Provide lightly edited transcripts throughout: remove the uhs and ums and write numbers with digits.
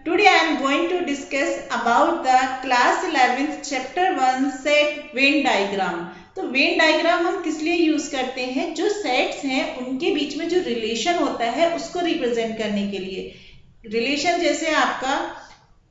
Today I am going to discuss about the class 11th chapter 1 set Venn diagram. तो Venn diagram हम किस लिए use करते हैं? जो सेट्स हैं उनके बीच में जो रिलेशन होता है उसको रिप्रेजेंट करने के लिए। रिलेशन जैसे आपका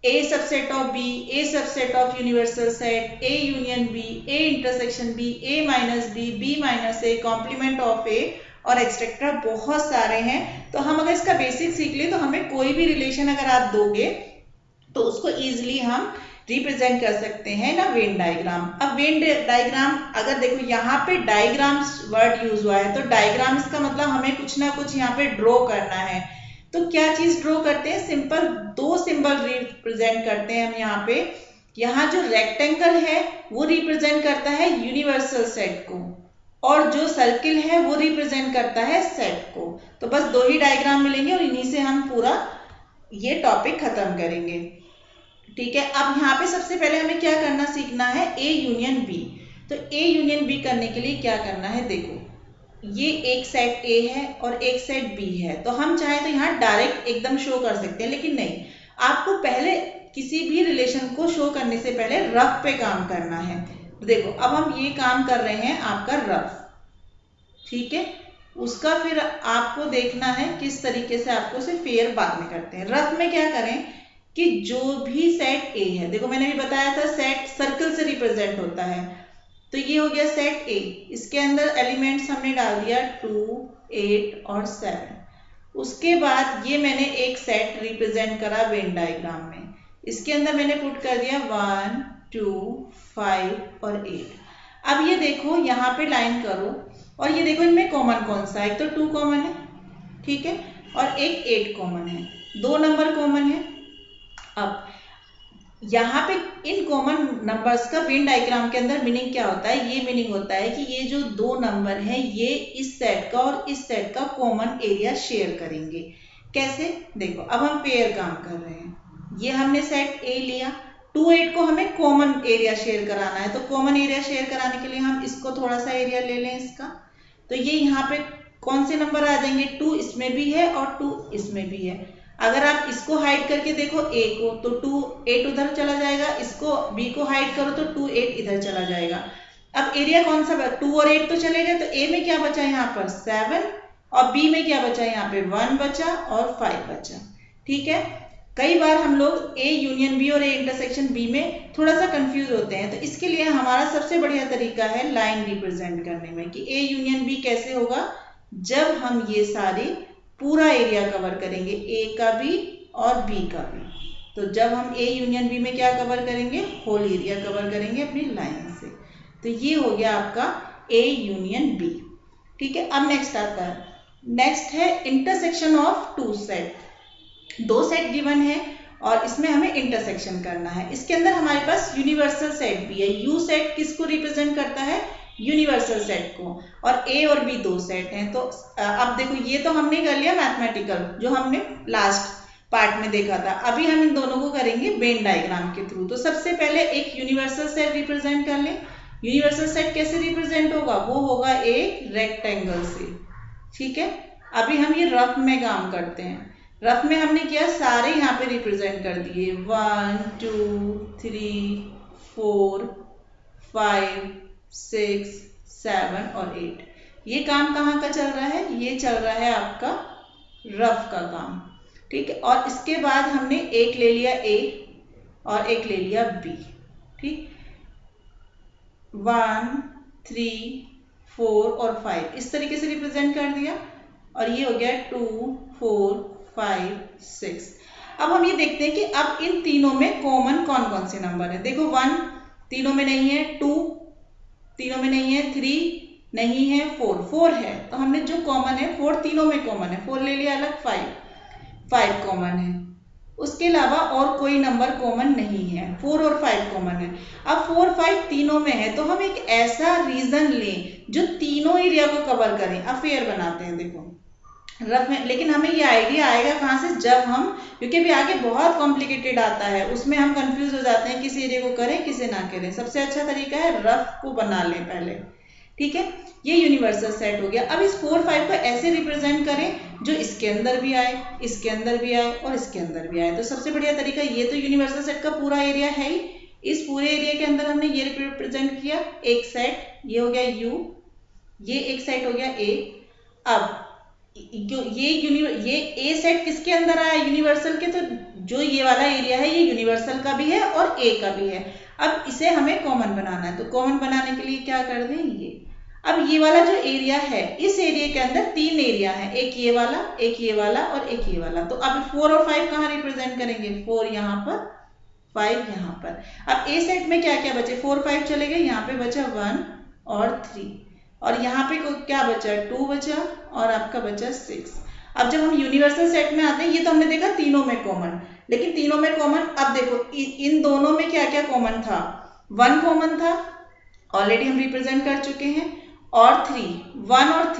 A subset of B, A subset of universal set, A union B, A intersection B, A minus B, B minus A, complement of A और एक्सेट्रा बहुत सारे हैं। तो हम अगर इसका बेसिक सीख लें तो हमें कोई भी रिलेशन अगर आप दोगे तो उसको इजीली हम रिप्रेजेंट कर सकते हैं ना वेन डायग्राम। अब वेन डायग्राम अगर देखो यहाँ पे डायग्राम्स वर्ड यूज हुआ है तो डायग्राम इसका मतलब हमें कुछ ना कुछ यहाँ पे ड्रॉ करना है। तो क्या चीज ड्रॉ करते हैं? सिंपल दो सिंबल रिप्रेजेंट करते हैं हम यहाँ पे। यहाँ जो रेक्टेंगल है वो रिप्रेजेंट करता है यूनिवर्सल सेट को और जो सर्किल है वो रिप्रेजेंट करता है सेट को। तो बस दो ही डायग्राम मिलेंगे और इन्हीं से हम पूरा ये टॉपिक खत्म करेंगे। ठीक है, अब यहाँ पे सबसे पहले हमें क्या करना सीखना है? A union B। तो A यूनियन B करने के लिए क्या करना है? देखो ये एक सेट A है और एक सेट B है। तो हम चाहें तो यहाँ डायरेक्ट एकदम शो कर सकते हैं, लेकिन नहीं, आपको पहले किसी भी रिलेशन को शो करने से पहले रफ पे काम करना है। देखो अब हम ये काम कर रहे हैं आपका रफ, ठीक है, उसका फिर आपको देखना है किस तरीके से आपको उसे फेयर बाद में करते हैं। रफ में क्या करें कि जो भी सेट A है, देखो मैंने भी बताया था सेट सर्कल से रिप्रेजेंट होता है। तो ये हो गया सेट A, इसके अंदर एलिमेंट्स हमने डाल दिया 2, 8 और 7। उसके बाद ये मैंने एक सेट रिप्रेजेंट करा वेन डायग्राम में, इसके अंदर मैंने पुट कर दिया 1, 2, 5 और 8। अब ये देखो यहाँ पे लाइन करो और ये देखो इनमें कॉमन कौन सा है? एक तो 2 कॉमन है, ठीक है, और एक 8 कॉमन है, 2 नंबर कॉमन है। अब यहाँ पे इन कॉमन नंबर्स का वेन डायग्राम के अंदर मीनिंग क्या होता है? ये मीनिंग होता है कि ये जो 2 नंबर है ये इस सेट का और इस सेट का कॉमन एरिया शेयर करेंगे। कैसे? देखो अब हम पेयर काम कर रहे हैं, ये हमने सेट A लिया, 2, 8 को हमें कॉमन एरिया शेयर कराना है। तो कॉमन एरिया शेयर कराने के लिए हम इसको थोड़ा सा एरिया ले लें इसका। तो ये यहाँ पे कौन से नंबर आ जाएंगे? 2 इसमें भी है और 2 इसमें भी है। अगर आप इसको हाइड करके देखो A को तो 2, 8 उधर चला जाएगा, इसको B को हाइड करो तो 2, 8 इधर चला जाएगा। अब एरिया कौन सा? 2 और 8 तो चले गए, तो A में क्या बचा यहाँ पर? 7 और B में क्या बचा? यहाँ पे 1 बचा और 5 बचा। ठीक है, कई बार हम लोग A यूनियन B और A इंटरसेक्शन B में थोड़ा सा कंफ्यूज होते हैं। तो इसके लिए हमारा सबसे बढ़िया तरीका है लाइन रिप्रेजेंट करने में कि A यूनियन B कैसे होगा? जब हम ये सारे पूरा एरिया कवर करेंगे, A का भी और B का भी। तो जब हम A यूनियन B में क्या कवर करेंगे? होल एरिया कवर करेंगे अपनी लाइन से। तो ये हो गया आपका A यूनियन B। ठीक है, अब नेक्स्ट आता है, नेक्स्ट है intersection of 2 set. 2 set given है और इसमें हमें इंटरसेक्शन करना है। इसके अंदर हमारे पास यूनिवर्सल सेट भी है। U सेट किसको रिप्रेजेंट करता है? यूनिवर्सल सेट को, और A और B 2 सेट हैं। तो अब देखो ये तो हमने कर लिया मैथमेटिकल, जो हमने लास्ट पार्ट में देखा था। अभी हम इन दोनों को करेंगे वेन डायग्राम के थ्रू। तो सबसे पहले एक यूनिवर्सल सेट रिप्रेजेंट कर लें। यूनिवर्सल सेट कैसे रिप्रेजेंट होगा? वो होगा एक रेक्टेंगल से। ठीक है, अभी हम ये रफ में काम करते हैं। रफ में हमने किया सारे यहाँ पे रिप्रेजेंट कर दिए, 1, 2, 3, 4, 5, 6, 7 और 8। ये काम कहाँ का चल रहा है? ये चल रहा है आपका रफ का काम। ठीक है, और इसके बाद हमने एक ले लिया A और एक ले लिया B। ठीक, 1, 3, 4 और 5 इस तरीके से रिप्रेजेंट कर दिया और ये हो गया 2, 4, 5, 6। अब हम ये देखते हैं कि अब इन तीनों में कॉमन कौन कौन से नंबर है। देखो 1 तीनों में नहीं है, 2 तीनों में नहीं है, 3 नहीं है, 4 है। तो हमने जो कॉमन है 4 तीनों में कॉमन है, 4 ले लिया अलग, 5 कॉमन है। उसके अलावा और कोई नंबर कॉमन नहीं है, 4 और 5 कॉमन है। अब 4, 5 तीनों में है तो हम एक ऐसा रीजन लें जो तीनों एरिया को कवर करें। अब फेयर बनाते हैं, देखो रफ में, लेकिन हमें ये आइडिया आएगा कहाँ से? जब हम, क्योंकि अभी आगे बहुत कॉम्प्लिकेटेड आता है, उसमें हम कंफ्यूज हो जाते हैं किस एरिया को करें किसे ना करें। सबसे अच्छा तरीका है रफ को बना लें पहले। ठीक है, ये यूनिवर्सल सेट हो गया। अब इस 4 5 को ऐसे रिप्रेजेंट करें जो इसके अंदर भी आए, इसके अंदर भी आए और इसके अंदर भी आए। तो सबसे बढ़िया तरीका, ये तो यूनिवर्सल सेट का पूरा एरिया है ही, इस पूरे एरिया के अंदर हमने ये रिप्रेजेंट किया एक सेट, ये हो गया यू, ये एक सेट हो गया ए। अब ये ए सेट किसके अंदर आया, यूनिवर्सल के, तो जो ये वाला एरिया है ये यूनिवर्सल का भी है और ए का भी है। अब इसे हमें कॉमन बनाना है, तो कॉमन बनाने के लिए क्या कर दें, ये अब ये वाला जो एरिया है, इस एरिया के अंदर 3 एरिया है, एक ये वाला, एक ये वाला और एक ये वाला। तो अब 4 और 5 कहाँ रिप्रेजेंट करेंगे, 4 यहाँ पर, 5 यहाँ पर। अब ए सेट में क्या क्या बचे, 4 5 चले गए, यहाँ पे बचा 1 और 3 और यहाँ पे क्या बचा, 2 बचा और आपका बचा 6। अब जब हम यूनिवर्सल सेट में आते हैं, ये तो हमने देखा तीनों में कॉमन, लेकिन तीनों में कॉमन, अब देखो इन दोनों में क्या क्या कॉमन था, 1 कॉमन था, ऑलरेडी हम रिप्रेजेंट कर चुके हैं, और 3, 1 और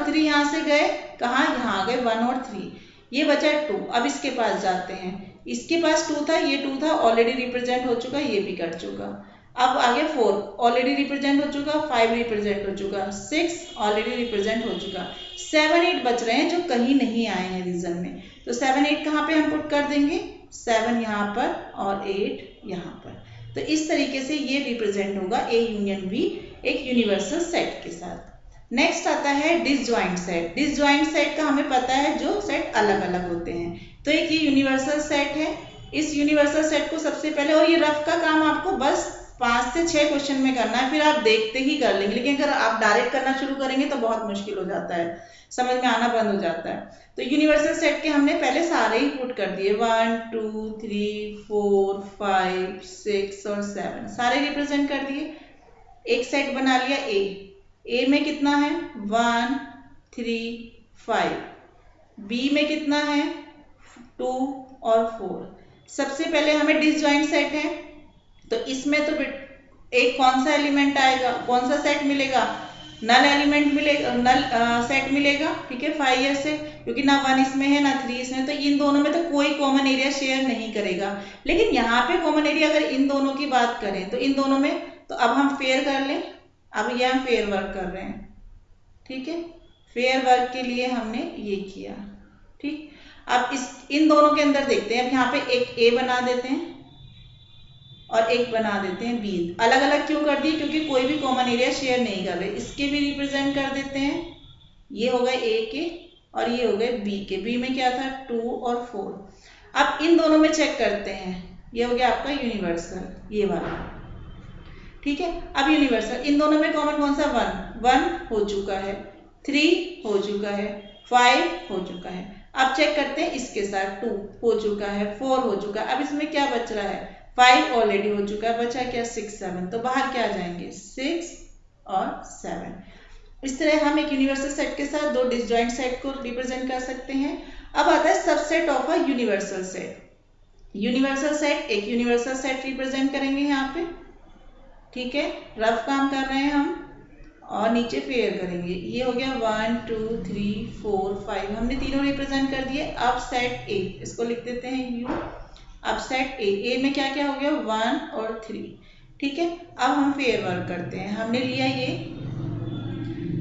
3 यहाँ से गए, कहाँ, यहाँ गए 1 और 3, ये बचा 2। अब इसके पास जाते हैं, इसके पास 2 था, ये 2 था, ऑलरेडी रिप्रेजेंट हो चुका, ये भी कर चुका। अब आगे 4 ऑलरेडी रिप्रेजेंट हो चुका, 5 रिप्रेजेंट हो चुका, 6 ऑलरेडी रिप्रेजेंट हो चुका, 7 8 बच रहे हैं जो कहीं नहीं आए हैं रीजन में। तो 7 8 कहाँ पे हम पुट कर देंगे, 7 यहाँ पर और 8 यहाँ पर। तो इस तरीके से ये रिप्रेजेंट होगा ए यूनियन बी एक यूनिवर्सल सेट के साथ। नेक्स्ट आता है डिसजॉइंट सेट। डिसजॉइंट सेट का हमें पता है जो सेट अलग अलग होते हैं, तो एक ये यूनिवर्सल सेट है। इस यूनिवर्सल सेट को सबसे पहले, और ये रफ का काम आपको बस 5 से 6 क्वेश्चन में करना है, फिर आप देखते ही कर लेंगे, लेकिन अगर आप डायरेक्ट करना शुरू करेंगे तो बहुत मुश्किल हो जाता है, समझ में आना बंद हो जाता है। तो यूनिवर्सल सेट के हमने पहले सारे ही पुट कर दिए, 1 2 3 4 5 6 और 7 सारे रिप्रेजेंट कर दिए। एक सेट बना लिया ए में कितना है 1 3 5, बी में कितना है 2 और 4। सबसे पहले हमें डिसजॉइंट सेट है, तो इसमें तो एक कौन सा एलिमेंट आएगा, कौन सा सेट मिलेगा, नल एलिमेंट मिलेगा, नल सेट मिलेगा, ठीक है 5 ईयर से, क्योंकि ना 1 इसमें है ना 3 इसमें, तो इन दोनों में तो कोई कॉमन एरिया शेयर नहीं करेगा। लेकिन यहाँ पे कॉमन एरिया अगर इन दोनों की बात करें तो इन दोनों में, तो अब हम फेयर कर लें, अब ये हम फेयर वर्क कर रहे हैं, ठीक है, फेयर वर्क के लिए हमने ये किया, ठीक। अब इन दोनों के अंदर देखते हैं, अब यहाँ पे एक ए बना देते हैं और एक बना देते हैं बी। अलग अलग क्यों कर दिए, क्योंकि कोई भी कॉमन एरिया शेयर नहीं कर रहे। इसके भी रिप्रेजेंट कर देते हैं, ये हो गए ए के और ये हो गए बी के। बी में क्या था 2 और 4। अब इन दोनों में चेक करते हैं, ये हो गया आपका यूनिवर्सल, ये वाला, ठीक है। अब यूनिवर्सल इन दोनों में कॉमन कौन सा, 1 हो चुका है, 3 हो चुका है, 5 हो चुका है। अब चेक करते हैं इसके साथ, 2 हो चुका है, 4 हो चुका है। अब इसमें क्या बच रहा है, 5 ऑलरेडी हो चुका है, बचा क्या 6 7, तो बाहर क्या आ जाएंगे 6 और 7। इस तरह हम एक यूनिवर्सल सेट के साथ 2 डिसजॉइंट सेट को रिप्रेजेंट कर सकते हैं। अब आता है subset of a universal set. Universal set, एक यूनिवर्सल सेट रिप्रेजेंट करेंगे यहाँ पे, ठीक है, रफ काम कर रहे हैं हम और नीचे फेयर करेंगे। ये हो गया 1 2 3 4 5, हमने तीनों रिप्रेजेंट कर दिए। अब सेट ए, इसको लिख देते हैं यू। अब सेट ए में क्या क्या हो गया 1 और 3, ठीक है। अब हम फेयर वर्क करते हैं, हमने लिया ये।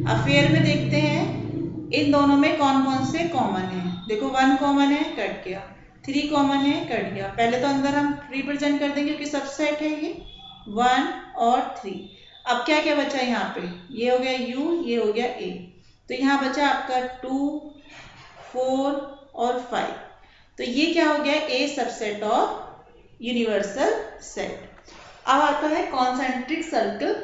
अब फेयर में देखते हैं इन दोनों में कौन कौन से कॉमन है। देखो 1 कॉमन है, कट गया, 3 कॉमन है, कट गया। पहले तो अंदर हम रिप्रेजेंट कर देंगे क्योंकि सबसेट है ये, 1 और 3। अब क्या क्या बचा यहाँ पे, ये हो गया यू, ये हो गया ए, तो यहाँ बचा आपका 2 4 और 5। तो ये क्या हो गया ए सबसेट ऑफ यूनिवर्सल सेट। अब आता है कॉन्सेंट्रिक सर्कल।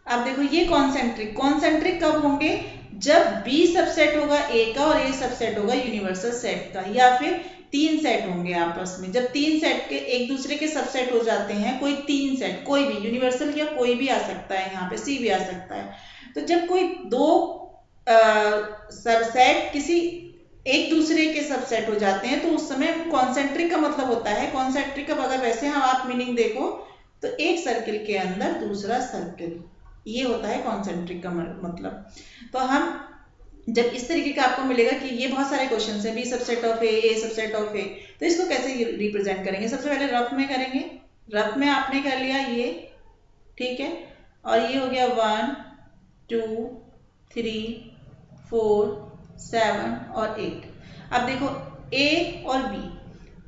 अब देखो ये कॉन्सेंट्रिक कब होंगे, जब बी सबसेट होगा ए का और ए सबसेट होगा यूनिवर्सल सेट का, या फिर 3 सेट होंगे आपस में। जब 3 सेट के एक दूसरे के सबसेट हो जाते हैं, कोई 3 सेट, कोई भी यूनिवर्सल या कोई भी आ सकता है, यहाँ पे सी भी आ सकता है। तो जब कोई 2 सबसेट किसी एक दूसरे के सबसेट हो जाते हैं, तो उस समय कॉन्सेंट्रिक का मतलब होता है, कॉन्सेंट्रिक अब अगर वैसे हम आप मीनिंग देखो तो एक सर्किल के अंदर दूसरा सर्किल, ये होता है कॉन्सेंट्रिक का मतलब। तो हम जब इस तरीके का आपको मिलेगा कि ये बहुत सारे क्वेश्चन है, B subset of A subset of A, तो इसको कैसे रिप्रेजेंट करेंगे। सबसे पहले रफ में करेंगे, रफ में आपने कर लिया ये, ठीक है, और ये हो गया 1 2 3 4 7 और 8। अब देखो ए और बी,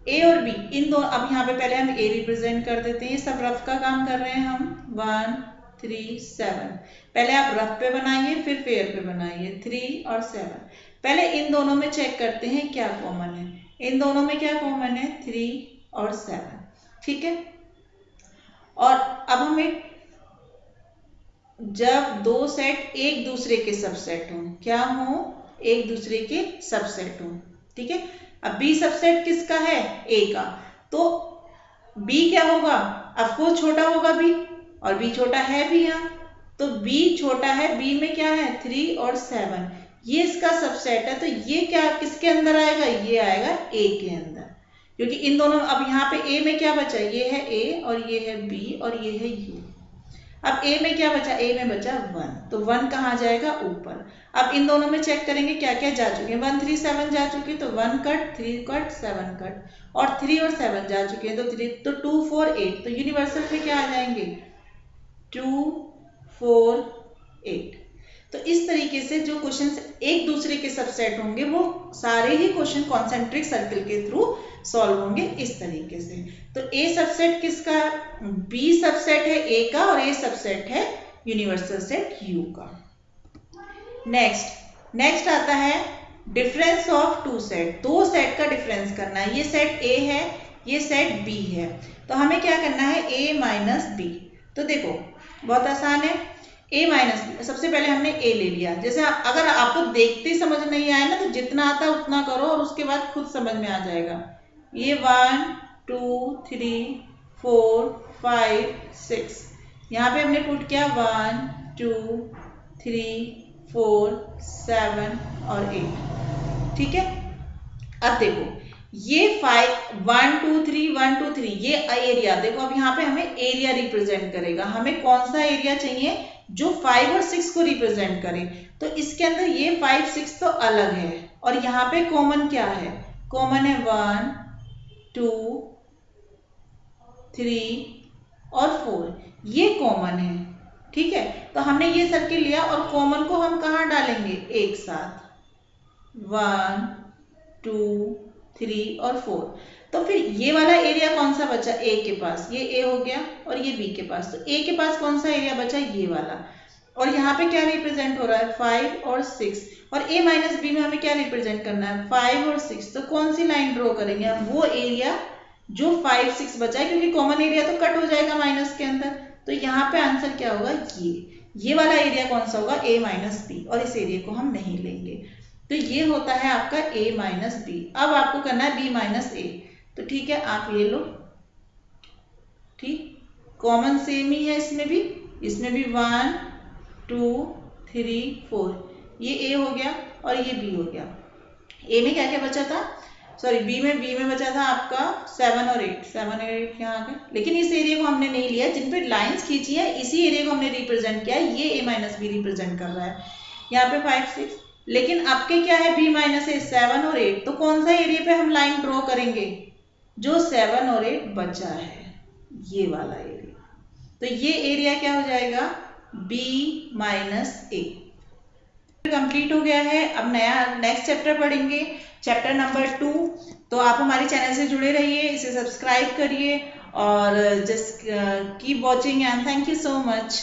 ए और बी इन दो, अब यहाँ पे पहले हम ए रिप्रेजेंट कर देते हैं, सब रफ का काम कर रहे हैं हम। 1 3 7, पहले आप रफ पे बनाइए फिर फेयर पे बनाइए। 3 और 7, पहले इन दोनों में चेक करते हैं क्या कॉमन है। इन दोनों में क्या कॉमन है? 3 और 7, ठीक है। और अब हमें, जब दो सेट एक दूसरे के सबसेट हों, क्या हो? एक दूसरे के सबसेट हों, ठीक है। अब बी सबसेट किसका है? ए का, तो बी क्या होगा? ऑफकोर्स छोटा होगा बी, और बी छोटा है भी यहाँ, तो बी छोटा है, बी में क्या है? 3 और 7, ये इसका सबसेट है, तो ये क्या किसके अंदर आएगा? ये आएगा ए के अंदर, क्योंकि इन दोनों, अब यहाँ पे ए में क्या बचा? ये है ए और ये है बी और ये है यू। अब ए में क्या बचा? ए में बचा 1, तो 1 कहाँ जाएगा? ऊपर। अब इन दोनों में चेक करेंगे क्या क्या जा चुके हैं। 1 3 7 जा चुके, तो 1 कट, 3 कट, 7 कट, और 3 और 7 जा चुके हैं, तो 3, तो 2 4 8, तो यूनिवर्सल में क्या आ जाएंगे? 2 4 8। तो इस तरीके से जो क्वेश्चंस एक दूसरे के सबसेट होंगे वो सारे ही क्वेश्चन कॉन्सेंट्रिक सर्कल के थ्रू सॉल्व होंगे इस तरीके से। तो ए सबसेट किसका? बी सबसेट है ए का, और ए सबसेट है यूनिवर्सल सेट यू का। नेक्स्ट आता है डिफरेंस ऑफ टू सेट। दो सेट का डिफरेंस करना है। ये सेट ए है, ये सेट बी है, तो हमें क्या करना है? ए माइनस बी। तो देखो बहुत आसान है, a माइनस बी। सबसे पहले हमने a ले लिया। जैसे अगर आपको देखते ही समझ नहीं आया ना, तो जितना आता है उतना करो और उसके बाद खुद समझ में आ जाएगा। ये 1 2 3 4 5 6, यहाँ पे हमने पुट किया 1 2 3 4 7 और 8, ठीक है। अब देखो ये 1 2 3 1 2 3, ये एरिया देखो। अब यहाँ पे हमें एरिया रिप्रेजेंट करेगा। हमें कौन सा एरिया चाहिए? जो 5 और 6 को रिप्रेजेंट करे। तो इसके अंदर ये 5 6 तो अलग है, और यहाँ पे कॉमन क्या है? कॉमन है 1 2 3 और 4, ये कॉमन है, ठीक है। तो हमने ये सर्किल लिया और कॉमन को हम कहाँ डालेंगे? एक साथ, 1 2 3 और 4। तो फिर ये वाला एरिया कौन सा बचा? ए के पास, ये ए हो गया, और ये बी के पास, तो ए के पास कौन सा एरिया बचा? ये वाला। और यहाँ पे क्या रिप्रेजेंट हो रहा है? 5 और 6, और ए माइनस बी में हमें क्या रिप्रेजेंट करना है? 5 और 6। तो कौन सी लाइन ड्रॉ करेंगे हम? वो एरिया जो 5 6 बचा है, क्योंकि कॉमन एरिया तो कट हो जाएगा माइनस के अंदर। तो यहाँ पे आंसर क्या होगा? ये वाला एरिया कौन सा होगा? ए माइनस बी, और इस एरिया को हम नहीं लेंगे। तो ये होता है आपका a माइनस बी। अब आपको करना है b माइनस ए, तो ठीक है आप ले लो, ठीक। कॉमन सेम ही है इसमें भी 1 2 3 4, ये a हो गया और ये b हो गया। a में क्या क्या बचा था? सॉरी b में बचा था आपका 7 और 8, 7 और 8 यहाँ आ गए। लेकिन इस एरिया को हमने नहीं लिया, जिन पे लाइंस खींची है इसी एरिया को हमने रिप्रेजेंट किया। ये a माइनस बी रिप्रेजेंट कर रहा है, यहाँ पे 5 6। लेकिन आपके क्या है? b माइनस ए, 7 और 8। तो कौन सा एरिया पे हम लाइन ड्रॉ करेंगे? जो 7 और 8 बचा है, ये वाला एरिया। तो ये एरिया क्या हो जाएगा? b माइनस ए। कंप्लीट हो गया है। अब नेक्स्ट चैप्टर पढ़ेंगे, चैप्टर नंबर 2। तो आप हमारे चैनल से जुड़े रहिए, इसे सब्सक्राइब करिए, और just keep watching and thank you so much.